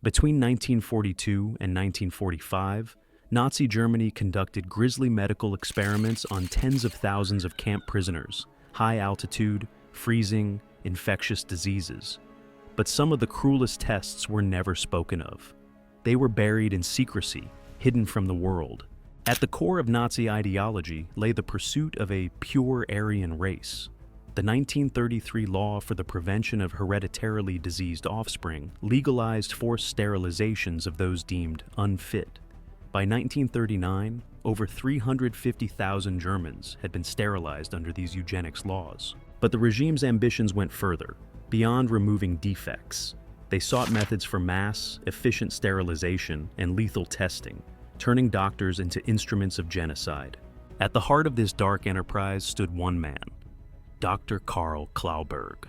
Between 1942 and 1945, Nazi Germany conducted grisly medical experiments on tens of thousands of camp prisoners, high altitude, freezing, infectious diseases. But some of the cruelest tests were never spoken of. They were buried in secrecy, hidden from the world. At the core of Nazi ideology lay the pursuit of a pure Aryan race. The 1933 law for the prevention of hereditarily diseased offspring legalized forced sterilizations of those deemed unfit. By 1939, over 350,000 Germans had been sterilized under these eugenics laws. But the regime's ambitions went further, beyond removing defects. They sought methods for mass, efficient sterilization, and lethal testing, turning doctors into instruments of genocide. At the heart of this dark enterprise stood one man, Dr. Karl Clauberg.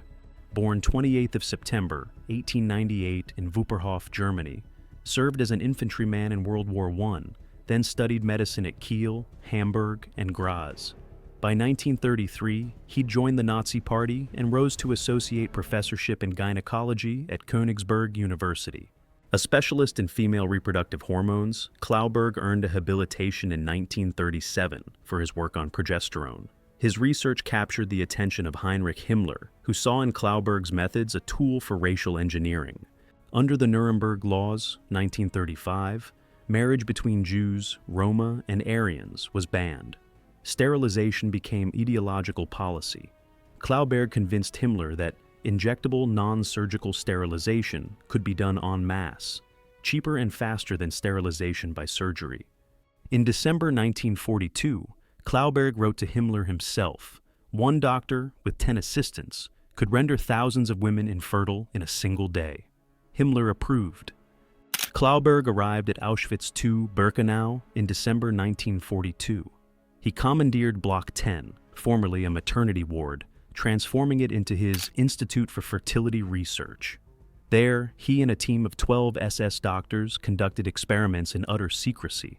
Born 28th of September, 1898 in Wupperhof, Germany, served as an infantryman in World War I, then studied medicine at Kiel, Hamburg, and Graz. By 1933, he joined the Nazi Party and rose to associate professorship in gynecology at Königsberg University. A specialist in female reproductive hormones, Clauberg earned a habilitation in 1937 for his work on progesterone. His research captured the attention of Heinrich Himmler, who saw in Clauberg's methods a tool for racial engineering. Under the Nuremberg Laws, 1935, marriage between Jews, Roma, and Aryans was banned. Sterilization became ideological policy. Clauberg convinced Himmler that injectable non-surgical sterilization could be done en masse, cheaper and faster than sterilization by surgery. In December 1942, Clauberg wrote to Himmler himself, "One doctor, with 10 assistants, could render thousands of women infertile in a single day." Himmler approved. Clauberg arrived at Auschwitz II Birkenau in December 1942. He commandeered Block 10, formerly a maternity ward, transforming it into his Institute for Fertility Research. There, he and a team of 12 SS doctors conducted experiments in utter secrecy.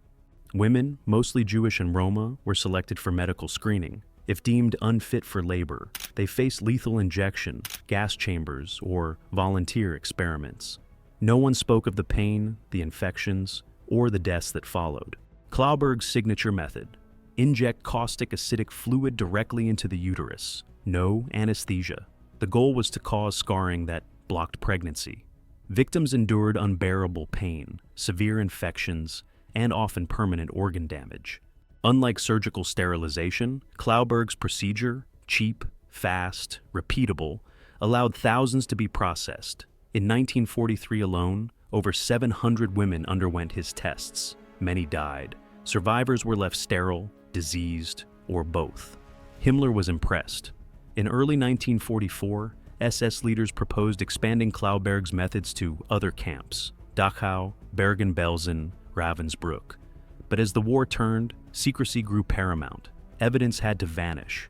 Women, mostly Jewish and Roma, were selected for medical screening. If deemed unfit for labor, they faced lethal injection, gas chambers, or volunteer experiments. No one spoke of the pain, the infections, or the deaths that followed. Clauberg's signature method: inject caustic acidic fluid directly into the uterus. No anesthesia. The goal was to cause scarring that blocked pregnancy. Victims endured unbearable pain, severe infections, and often permanent organ damage. Unlike surgical sterilization, Clauberg's procedure, cheap, fast, repeatable, allowed thousands to be processed. In 1943 alone, over 700 women underwent his tests. Many died. Survivors were left sterile, diseased, or both. Himmler was impressed. In early 1944, SS leaders proposed expanding Clauberg's methods to other camps: Dachau, Bergen-Belsen, Ravensbrück. But as the war turned, secrecy grew paramount. Evidence had to vanish.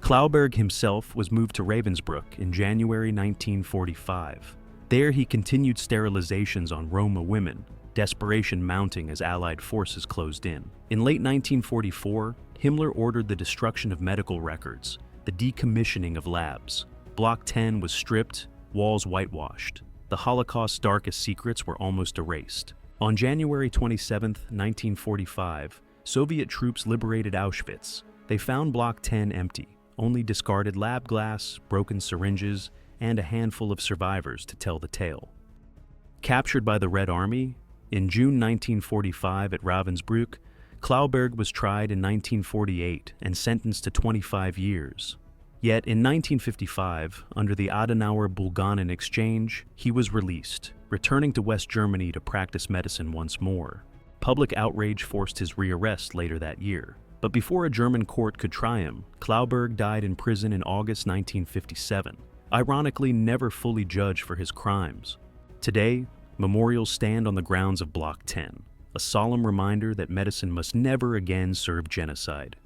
Clauberg himself was moved to Ravensbrück in January 1945. There he continued sterilizations on Roma women, desperation mounting as Allied forces closed in. In late 1944, Himmler ordered the destruction of medical records, the decommissioning of labs. Block 10 was stripped, walls whitewashed. The Holocaust's darkest secrets were almost erased. On January 27, 1945, Soviet troops liberated Auschwitz. They found Block 10 empty, only discarded lab glass, broken syringes, and a handful of survivors to tell the tale. Captured by the Red Army, in June 1945 at Ravensbrück, Clauberg was tried in 1948 and sentenced to 25 years. Yet in 1955, under the Adenauer-Bulganin Exchange, he was released, returning to West Germany to practice medicine once more. Public outrage forced his rearrest later that year. But before a German court could try him, Clauberg died in prison in August 1957, ironically never fully judged for his crimes. Today, memorials stand on the grounds of Block 10, a solemn reminder that medicine must never again serve genocide.